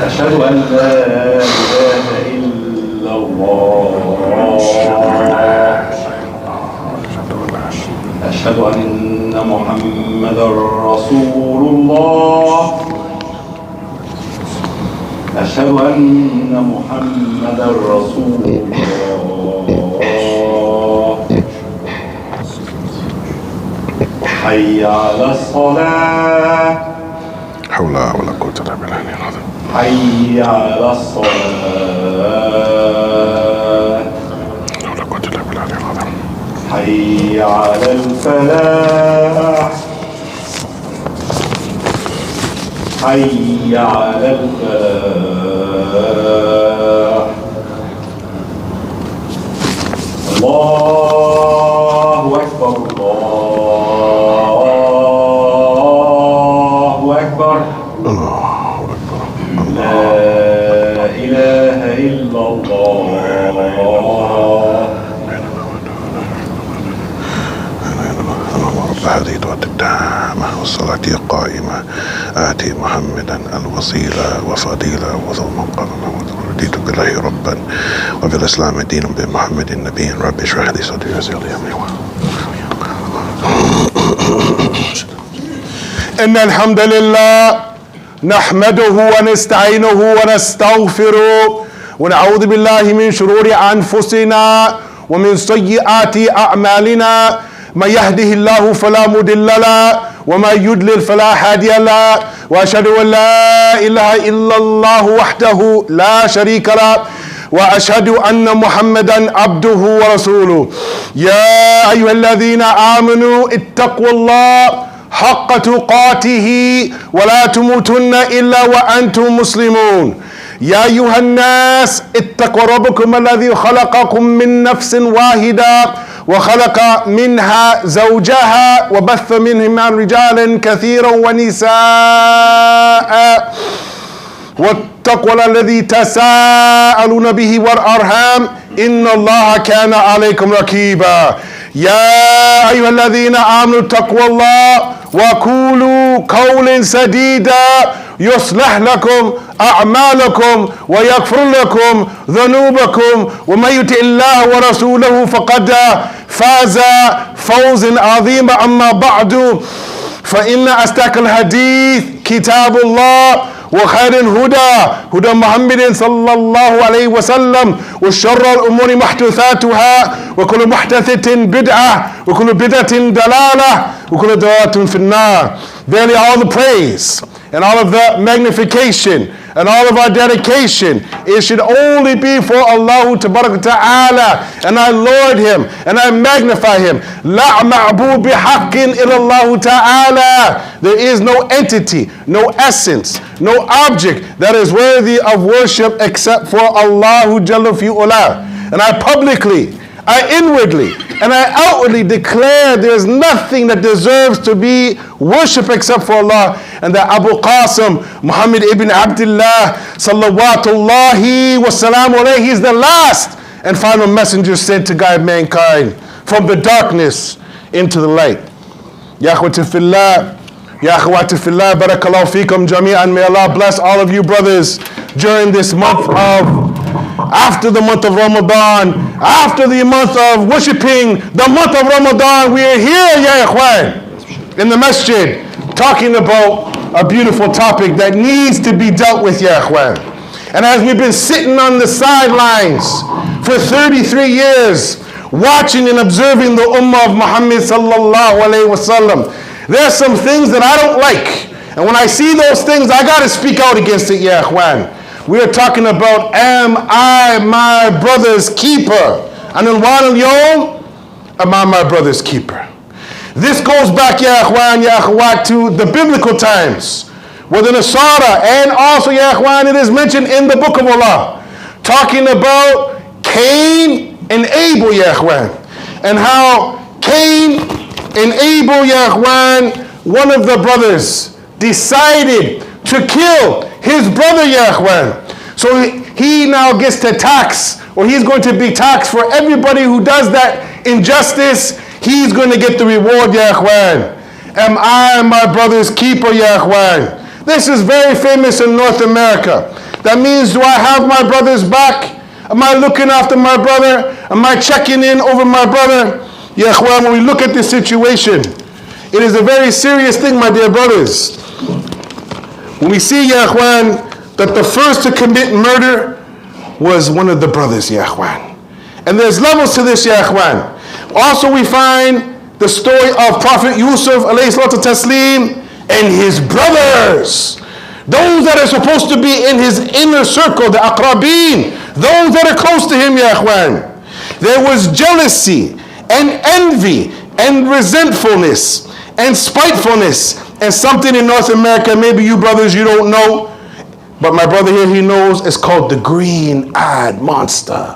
أشهد أن لا إله إلا الله. أشهد أن محمدا رسول الله. أشهد أن محمدا رسول الله. حي على الصلاة. حول ولا قوة إلا بالله العظيم. حي على الصلاة. حول ولا قوة إلا بالله العظيم. حي على الفلاح. حي على الفلاح. الله أكبر. الله أكبر. الله أكبر. لا إله إلا الله. رب هذه الدعوة التامة والصلاة القائمة آتي محمدا الوسيلة وفضيلة وذو المقام رضيت بالله ربا وبالإسلام دينا بمحمد النبي. رب اشرح لي صدري ويسر لي أمري. إن الحمد لله نحمده ونستعينه ونستغفره ونعوذ بالله من شرور أنفسنا ومن سيئات أعمالنا. من يهده الله فلا مضل له ومن يضلل فلا هادي له وأشهد أن لا إله إلا الله وحده لا شريك له وأشهد أن محمدا عبده ورسوله. يا أيها الذين آمنوا اتقوا الله حق تقاته ولا تموتن إلا وأنتم مسلمون. يا أيها الناس اتقوا ربكم الذي خلقكم من نفس واحدة وخلق منها زوجها وبث منهما رجالا كثيرا ونساء واتقوا الذي تساءلون به والأرحام إن الله كان عليكم رقيبا. يا أيها الذين آمنوا اتقوا الله وقولوا قولا سديدا يصلح لكم أعمالكم ويغفر لكم ذنوبكم ومن يطع الله ورسوله فقد فاز فوزا عظيما. أما بعد فإن أصدق الحديث كتاب الله وخير الهدى هدى محمد صلى الله عليه وسلم وشر الأمور محدثاتها وكل محدثة بدعة وكل بدعة ضلالة وكل ضلالة في النار. Verily all the praise and all of the magnification and all of our dedication, it should only be for Allah Ta'ala, and I Lord Him and I magnify Him. La ma'bud bihaqqin illallah Ta'ala. There is no entity, no essence, no object that is worthy of worship except for Allah Jalla fi'ula. And I publicly, I inwardly, and I outwardly declare there is nothing that deserves to be worshipped except for Allah, and that Abu Qasim Muhammad ibn Abdullah salawatullahi wasalamu alayhi is the last and final messenger sent to guide mankind from the darkness into the light. Ya akhwati fillah, Ya akhwati fillah, barakallahu feekum jami'an. May Allah bless all of you brothers during this month of, after the month of Ramadan, after the month of worshiping the month of Ramadan. We are here, Ya ikhwan, in the masjid, talking about a beautiful topic that needs to be dealt with, Ya ikhwan. And as we've been sitting on the sidelines for 33 years, watching and observing the ummah of Muhammad sallallahu alayhi wasallam, there are some things that I don't like. And when I see those things, I got to speak out against it, Ya ikhwan. We are talking about, am I my brother's keeper? And in one al-yawm, am I my brother's keeper? This goes back, Ya ikhwan, Ya akhwat, to the biblical times, where the Nasara, and also, Ya ikhwan, it is mentioned in the book of Allah, talking about Cain and Abel, Ya ikhwan, and how Cain and Abel, Ya ikhwan, one of the brothers, decided to kill his brother, Ya ikhwan. So he now gets to tax, or he's going to be taxed for everybody who does that injustice. He's going to get the reward, Ya ikhwan. Am I my brother's keeper, Ya ikhwan? This is very famous in North America. That means, do I have my brother's back? Am I looking after my brother? Am I checking in over my brother? Ya ikhwan, when we look at this situation, it is a very serious thing, my dear brothers. When we see, ya ikhwan, that the first to commit murder was one of the brothers, ya ikhwan. And there's levels to this, ya ikhwan. Also we find the story of Prophet Yusuf alayhi salatu taslim and his brothers. Those that are supposed to be in his inner circle, the aqrabeen, those that are close to him, ya ikhwan. There was jealousy and envy and resentfulness and spitefulness and something in North America, maybe you brothers, you don't know, but my brother here, he knows, it's called the green-eyed monster.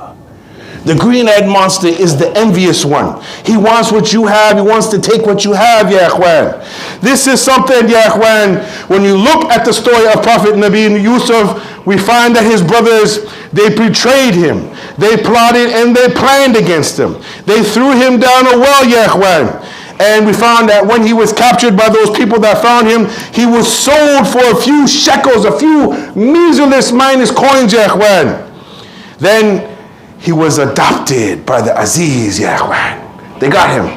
The green-eyed monster is the envious one. He wants what you have. He wants to take what you have, ya ikhwan. This is something, ya ikhwan, when you look at the story of Prophet Nabi Yusuf, we find that his brothers, they betrayed him. They plotted and they planned against him. They threw him down a well, ya ikhwan. And we found that when he was captured by those people that found him, he was sold for a few shekels, a few measureless minus coins, ya ikhwan. Then he was adopted by the Aziz, ya ikhwan. They got him.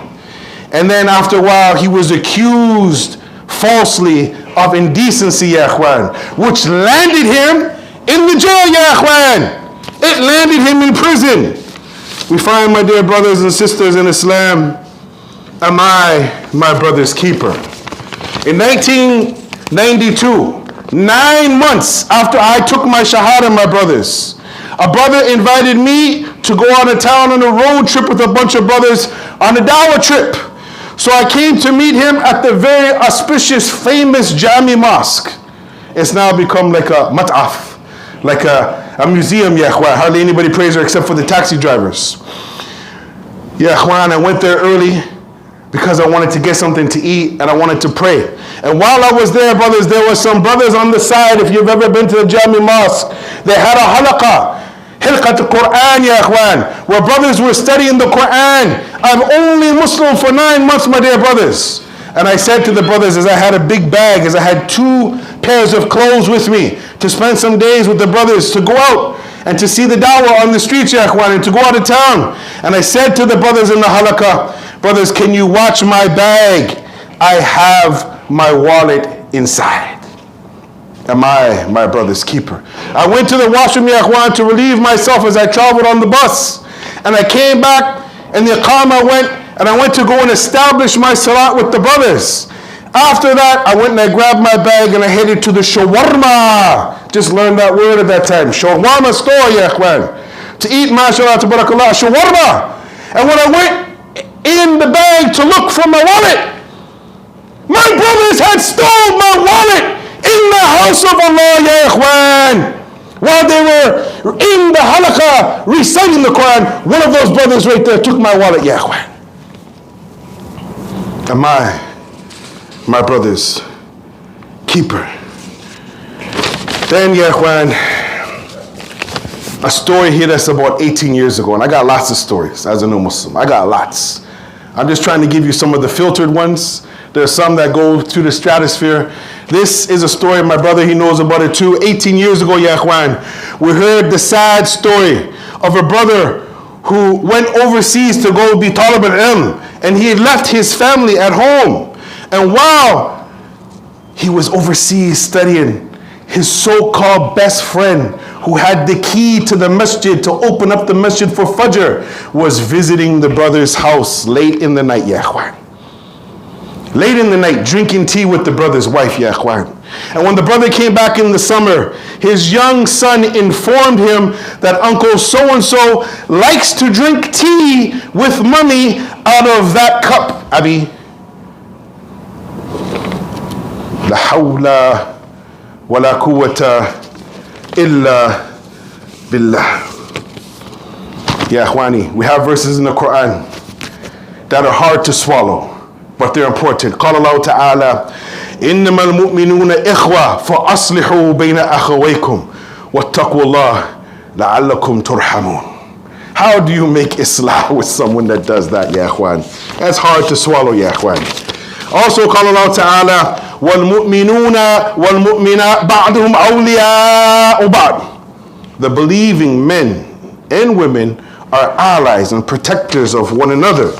And then after a while, he was accused falsely of indecency, ya ikhwan, which landed him in the jail, ya ikhwan. It landed him in prison. We find, my dear brothers and sisters in Islam, am I my brother's keeper? In 1992, 9 months after I took my shahada, my brothers, a brother invited me to go on a town on a road trip with a bunch of brothers on a dawah trip. So I came to meet him at the very auspicious, famous Jami Mosque. It's now become like a mat'af, like a museum, ya ikhwan. Hardly anybody prays there except for the taxi drivers. Ya ikhwan, I went there early because I wanted to get something to eat and I wanted to pray. And while I was there, brothers, there were some brothers on the side. If you've ever been to the Jami Mosque, they had a halaqah, hilqat al-Quran, ya ikhwan, where brothers were studying the Quran. I'm only Muslim for 9 months, my dear brothers. And I said to the brothers, as I had a big bag, as I had 2 pairs of clothes with me, to spend some days with the brothers, to go out and to see the dawah on the streets, ya ikhwan, and to go out of town. And I said to the brothers in the halaqah, brothers, can you watch my bag? I have my wallet inside. Am I my brother's keeper? I went to the washroom, ya ikhwan, to relieve myself as I traveled on the bus. And I came back, and the iqamah went, and I went to go and establish my salat with the brothers. After that, I went and I grabbed my bag and I headed to the shawarma. Just learned that word at that time. Shawarma store, ya ikhwan. To eat, mashallah, tabarakallah, shawarma. And when I went in the bag to look for my wallet, my brothers had stolen my wallet in the house of Allah, ya ikhwan. While they were in the halaqah reciting the Quran, one of those brothers right there took my wallet, ya ikhwan. Am I my brother's keeper? Then, ya ikhwan, a story here that's about 18 years ago, and I got lots of stories as a new Muslim. I got lots. I'm just trying to give you some of the filtered ones. There's some that go to the stratosphere. This is a story, my brother, he knows about it too. 18 years ago, ya ikhwan, we heard the sad story of a brother who went overseas to go be talib al-ilm, and he had left his family at home. And while he was overseas studying, his so-called best friend, who had the key to the masjid to open up the masjid for Fajr, was visiting the brother's house late in the night, ya ikhwan. Late in the night, drinking tea with the brother's wife, ya ikhwan. And when the brother came back in the summer, his young son informed him that Uncle so-and-so likes to drink tea with mommy out of that cup, Abi. La hawla wa la quwwata illa billah. Ya ikhwani, we have verses in the Quran that are hard to swallow, but they're important. قال الله تعالى إنما المؤمنون إخوة فأصلحوا بين أخويكم واتقوا الله لعلكم ترحمون. How do you make islah with someone that does that, ya ikhwan? That's hard to swallow, ya ikhwan. Also, قال الله تعالى والمؤمنون والمؤمنات بعضهم أولياء بعض. The believing men and women are allies and protectors of one another.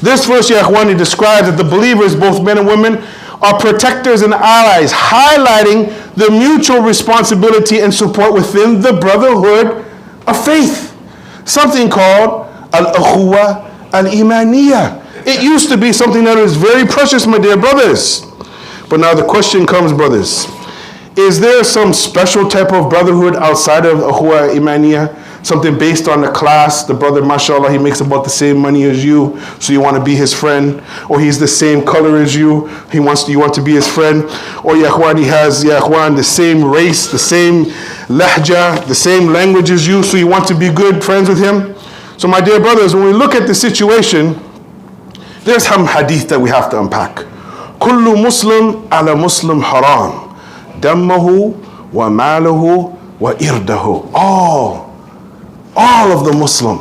This verse, Ya Ikhwani, describes that the believers, both men and women, are protectors and allies, highlighting the mutual responsibility and support within the brotherhood of faith. Something called al-akhuwa al-imaniyah. It used to be something that is very precious, my dear brothers. But now the question comes, brothers, is there some special type of brotherhood outside of akhuwa al-imaniyah? Something based on the class? The brother, mashallah, he makes about the same money as you, so you want to be his friend. Or he's the same color as you, you want to be his friend. Or Ya Ikhwan, he has, Ya Ikhwan, the same race, the same lahja, the same language as you, so you want to be good friends with him. So my dear brothers, when we look at the situation, there's some hadith that we have to unpack. Kullu Muslim ala Muslim haram. Dammahu wa malahu wa irdahu. All of the Muslim.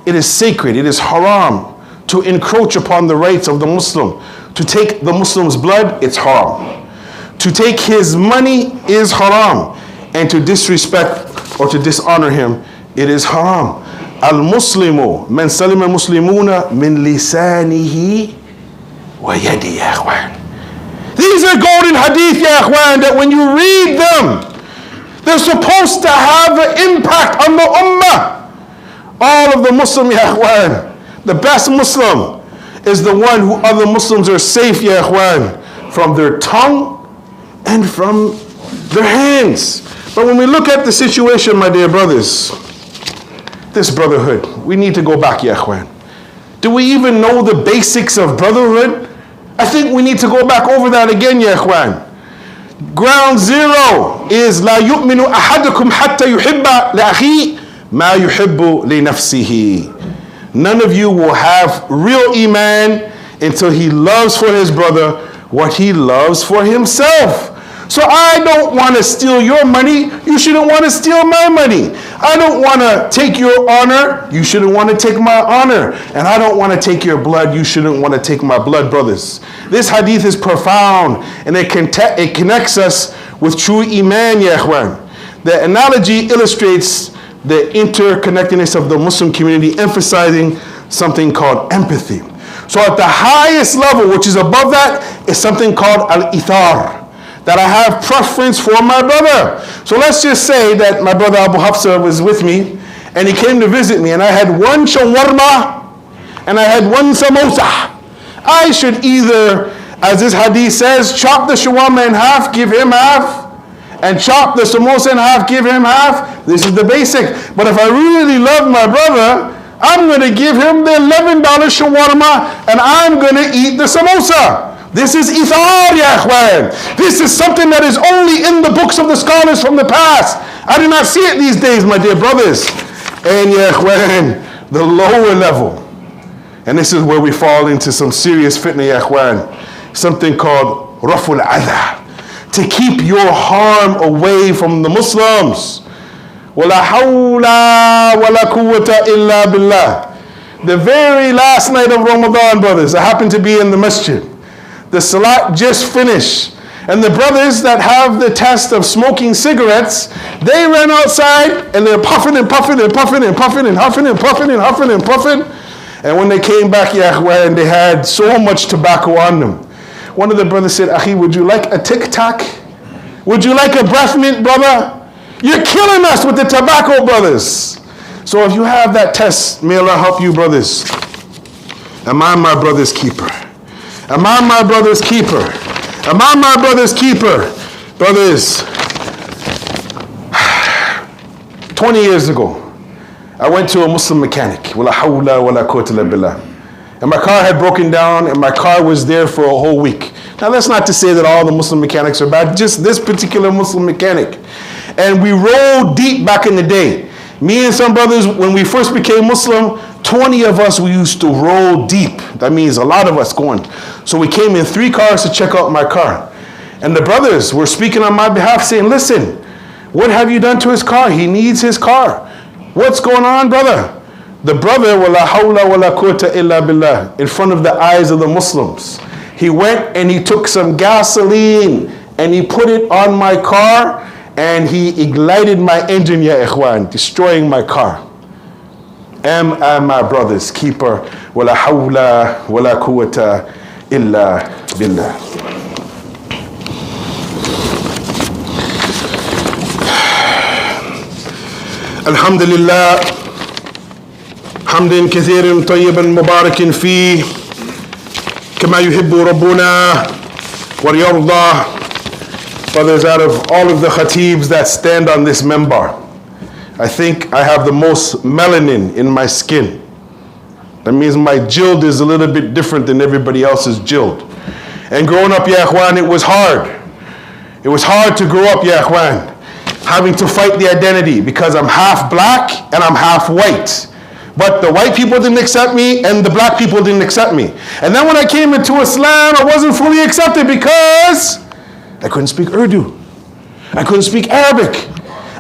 It is sacred, it is haram to encroach upon the rights of the Muslim. To take the Muslim's blood, it's haram. To take his money is haram. And to disrespect or to dishonor him, it is haram. Al-Muslimu man salima al-Muslimuna min lisanihi wa yadi, ya ikhwan. These are golden hadith, ya ikhwan, that when you read them, they're supposed to have an impact on the ummah. All of the Muslim, ya ikhwan, the best Muslim is the one who other Muslims are safe, ya ikhwan, from their tongue and from their hands. But when we look at the situation, my dear brothers, this brotherhood, we need to go back, ya ikhwan. Do we even know the basics of brotherhood? I think we need to go back over that again, ya ikhwan. Ground zero is لا يؤمن أحدكم حتى يحب لأخيه ما يحب لنفسه. None of you will have real iman until he loves for his brother what he loves for himself. So I don't want to steal your money. You shouldn't want to steal my money. I don't want to take your honor. You shouldn't want to take my honor. And I don't want to take your blood. You shouldn't want to take my blood, brothers. This hadith is profound, and it connects us with true iman, ya ikhwan. The analogy illustrates the interconnectedness of the Muslim community, emphasizing something called empathy. So at the highest level, which is above that, is something called al-ithar, that I have preference for my brother. So let's just say that my brother Abu Hafsa was with me, and he came to visit me, and I had one shawarma, and I had one samosa. I should either, as this hadith says, chop the shawarma in half, give him half, and chop the samosa in half, give him half. This is the basic. But if I really love my brother, I'm going to give him the $11 shawarma, and I'm going to eat the samosa. This is ithar, ya ikhwan. This is something that is only in the books of the scholars from the past. I do not see it these days, my dear brothers. And ya ikhwan, the lower level, and this is where we fall into some serious fitna, ya ikhwan, something called raful adha, to keep your harm away from the Muslims. Wala hawla wala quwwata illa billah. The very last night of Ramadan, brothers, I happened to be in the masjid. The salat just finished. And the brothers that have the test of smoking cigarettes, they ran outside and they're puffing and puffing and puffing and puffing and huffing and puffing and huffing and puffing. And when they came back, ya ikhwan, they had so much tobacco on them. One of the brothers said, Akhi, would you like a tic-tac? Would you like a breath mint, brother? You're killing us with the tobacco, brothers. So if you have that test, may Allah help you, brothers. Am I my brother's keeper? Am I my brother's keeper? Am I my brother's keeper? Brothers, 20 years ago, I went to a Muslim mechanic. Wala hawla wala quwwata illa billah. And my car had broken down, and my car was there for a whole week. Now that's not to say that all the Muslim mechanics are bad, just this particular Muslim mechanic. And we rolled deep back in the day. Me and some brothers, when we first became Muslim, 20 of us, we used to roll deep. That means a lot of us going. So we came in 3 cars to check out my car. And the brothers were speaking on my behalf, saying, listen, what have you done to his car? He needs his car. What's going on, brother? The brother, wala hawla wala quwwata illa billah, in front of the eyes of the Muslims, He went and he took some gasoline and he put it on my car and he ignited my engine, ya ikhwan, destroying my car. Am I my brother's keeper? Wala hawla wala quwwata illa billah. Alhamdulillah, hamdan kathiran tayyiban mubarakin fi, kama yuhibbu rabbuna wa yarda. Brothers, out of all of the khatibs that stand on this member, I think I have the most melanin in my skin. That means my jild is a little bit different than everybody else's jild. And growing up, ya ikhwan, it was hard. It was hard to grow up, ya ikhwan, having to fight the identity because I'm half black and I'm half white. But the white people didn't accept me and the black people didn't accept me. And then when I came into Islam, I wasn't fully accepted because I couldn't speak Urdu. I couldn't speak Arabic.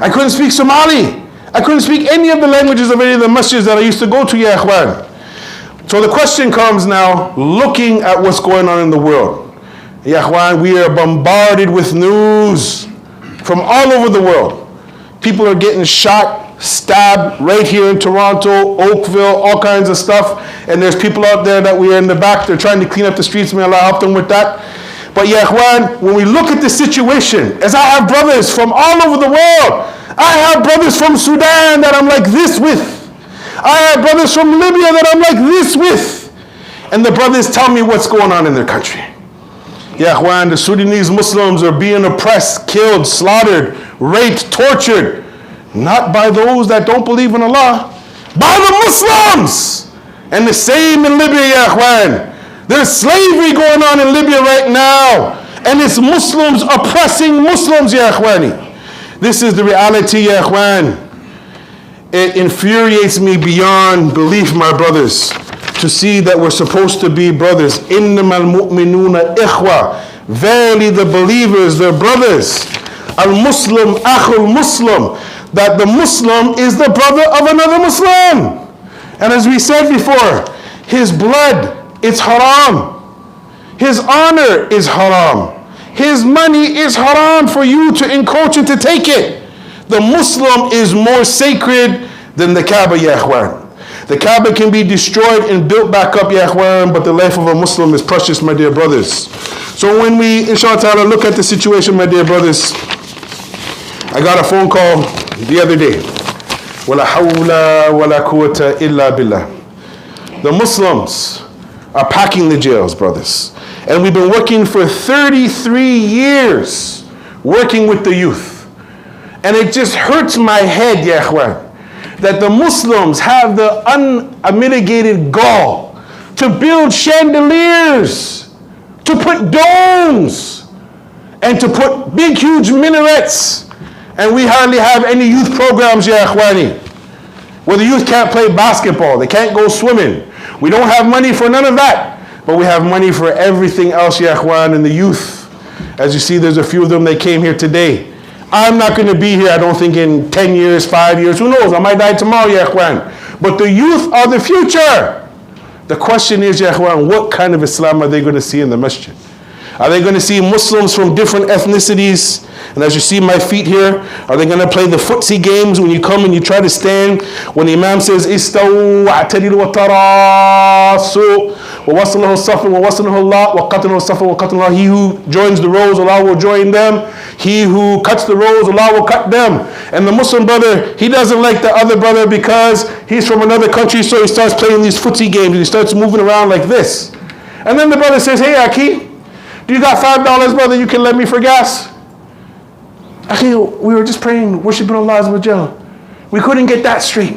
I couldn't speak Somali. I couldn't speak any of the languages of any of the masjids that I used to go to, ya ikhwan. So the question comes now, looking at what's going on in the world. Ya ikhwan, we are bombarded with news from all over the world. People are getting shot, stabbed right here in Toronto, Oakville, all kinds of stuff. And there's people out there that we are in the back, they're trying to clean up the streets. May Allah help them with that. But ya ikhwan, when we look at the situation, as I have brothers from all over the world, I have brothers from Sudan that I'm like this with. I have brothers from Libya that I'm like this with. And the brothers tell me what's going on in their country. Ya ikhwan, the Sudanese Muslims are being oppressed, killed, slaughtered, raped, tortured. Not by those that don't believe in Allah, by the Muslims. And the same in Libya, ya ikhwan. There's slavery going on in Libya right now. And it's Muslims oppressing Muslims, ya ikhwani. This is the reality, ya ikhwan. It infuriates me beyond belief, my brothers, to see that we're supposed to be brothers. Innamal mu'minuna ikhwa. Verily the believers, they're brothers. Al-Muslim, akhul Muslim. That the Muslim is the brother of another Muslim. And as we said before, his blood, it's haram. His honor is haram. His money is haram for you to encroach and to take it. The Muslim is more sacred than the Kaaba, ya ikhwan. The Kaaba can be destroyed and built back up, ya ikhwan, but the life of a Muslim is precious, my dear brothers. So when we, inshallah ta'ala, look at the situation, my dear brothers, I got a phone call the other day. Wala hawla wala quwwata illa billah. The Muslims are packing the jails, brothers. And we've been working for 33 years, working with the youth. And it just hurts my head, ya ikhwan, that the Muslims have the unmitigated gall to build chandeliers, to put domes, and to put big, huge minarets. And we hardly have any youth programs, ya ikhwani, where the youth can't play basketball, they can't go swimming. We don't have money for none of that. But we have money for everything else, ya ikhwan, and the youth. As you see, there's a few of them that came here today. I'm not going to be here, I don't think, in 10 years, 5 years. Who knows? I might die tomorrow, ya ikhwan. But the youth are the future. The question is, ya ikhwan, what kind of Islam are they going to see in the masjid? Are they going to see Muslims from different ethnicities? And as you see my feet here, are they going to play the footsie games when you come and you try to stand? When the Imam says, Istawu a'tadilu wa tarasu wa wasalahu safa wa wasalahu Allah wa qatalahu safa wa qatalahu Allah. He who joins the rows, Allah will join them. He who cuts the rows, Allah will cut them. And the Muslim brother, he doesn't like the other brother because he's from another country, so he starts playing these footsie games and he starts moving around like this. And then the brother says, hey, Aki, do you got $5, brother, you can lend me for gas? Akhi, we were just praying, worshiping Allah Azza wa Jal. We couldn't get that straight.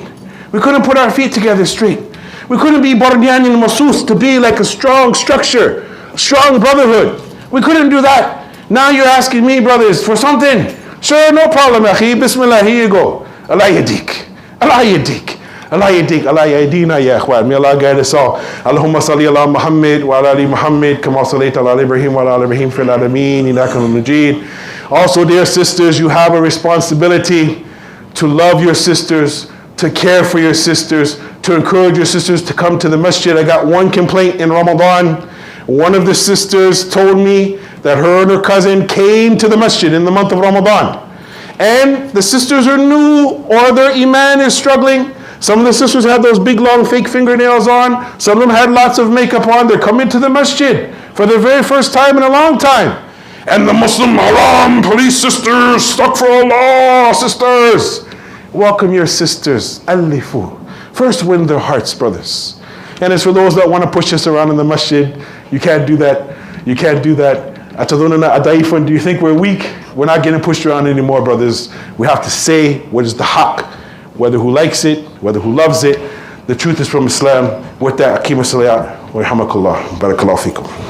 We couldn't put our feet together straight. We couldn't be Bardiyan and Masus to be like a strong structure, a strong brotherhood. We couldn't do that. Now you're asking me, brothers, for something. Sure, no problem, Akhi. Bismillah, here you go. Allah yadik. Allah yadik. Allah yadik. Allah yadina, ya ikhwan. May Allah guide us all. Allahumma salli ala Muhammad wa ala ali Muhammad kama sallaita ala Ibrahim wa ala ali Ibrahim fil alameen innaka hamidun majid. Also, dear sisters, you have a responsibility to love your sisters, to care for your sisters, to encourage your sisters to come to the masjid. I got one complaint in Ramadan One of the sisters told me that her and her cousin came to the masjid in the month of Ramadan. And the sisters are new or their iman is struggling. Some of the sisters had those big long fake fingernails on. Some of them had lots of makeup on. They're coming to the masjid for the very first time in a long time. And the Muslim Haram police sisters, stuck for Allah, sisters. Welcome your sisters. Alifu. First win their hearts, brothers. And as for those that want to push us around in the masjid, you can't do that. You can't do that. Atadunana adaifun, do you think we're weak? We're not getting pushed around anymore, brothers. We have to say what is the haqq, whether who likes it, whether who loves it. The truth is from Islam. With that, Aqimus Salat, wa rahmakallah, barakallahu fikum.